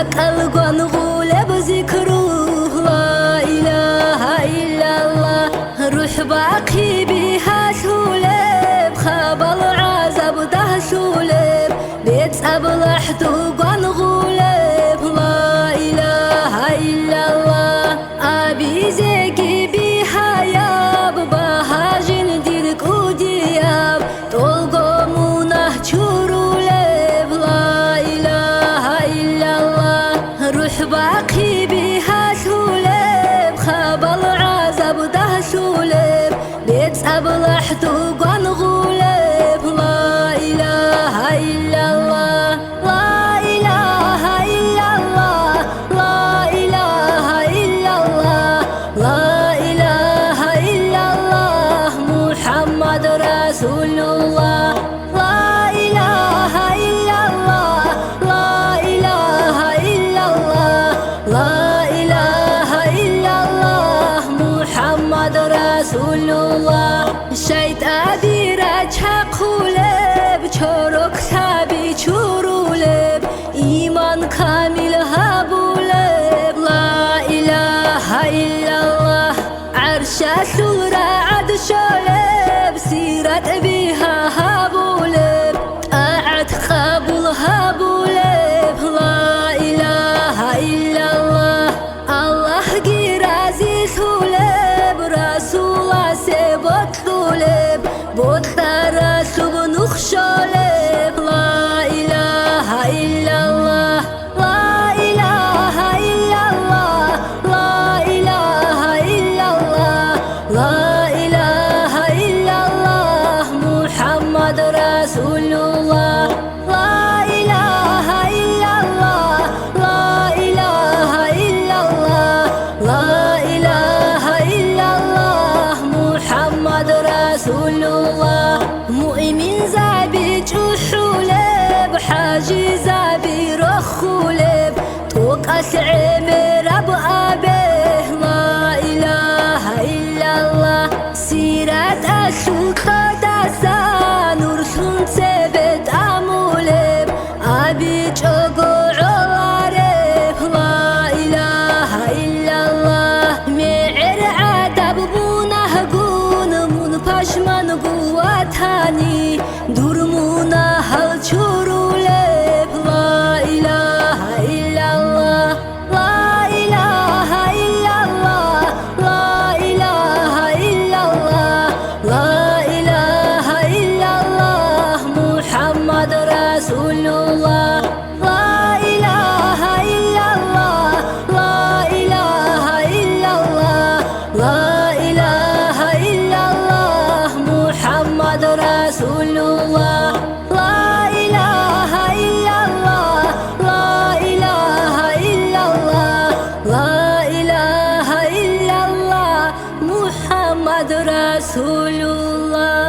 قلب غولب ذكره لا إله إلا الله روح باقي بها شولب خبل عذاب ده شولب بيت أبلحتو غولب لا إله إلا الله أبي زكي بها ياب بهاجن ديرك ودياب تلقمونه شرولب لا إله إلا الله روح باقي بها شولب خبل عذاب ده شولب بيت أبلحتو غولب لا إله إلا الله لا إله إلا الله لا إله إلا الله لا إله إلا الله محمد رسول الله لا إله إلا الله لا إله إلا الله لا إله إلا الله محمد رسول الله شيت أبي رجح قولب چورك شبي چورولب إيمان كامل هبولب لا إله إلا الله عرش سورة عد شولب سيرت بها هبولب طاعت قبول هبولب لا إله إلا الله الله غير عزيز هولب رسول سبت لولب بطر سب نخشولب لا إله إلا الله لا إله إلا الله لا إله إلا الله لا إله إلا الله محمد رسول الله لا إله إلا الله لا إله إلا الله لا إله إلا الله محمد رسول الله مؤمن زابي جحولب حاجي زابي رخولب توقس عمر أبو أبيه لا إله إلا الله سيرت السلطة دسا نور سنسبت أمولب أبي جوغو عوارب لا إله إلا الله معر عدب بونه قون من پشمن قوتاني درمونه هل چورولب لا إله إلا الله لا إله إلا الله لا إله إلا الله لا إله إلا الله محمد رسول الله لا إله إلا الله لا إله إلا الله لا إله إلا الله محمد رسول الله لا إله إلا الله لا إله إلا الله لا إله إلا الله محمد رسول الله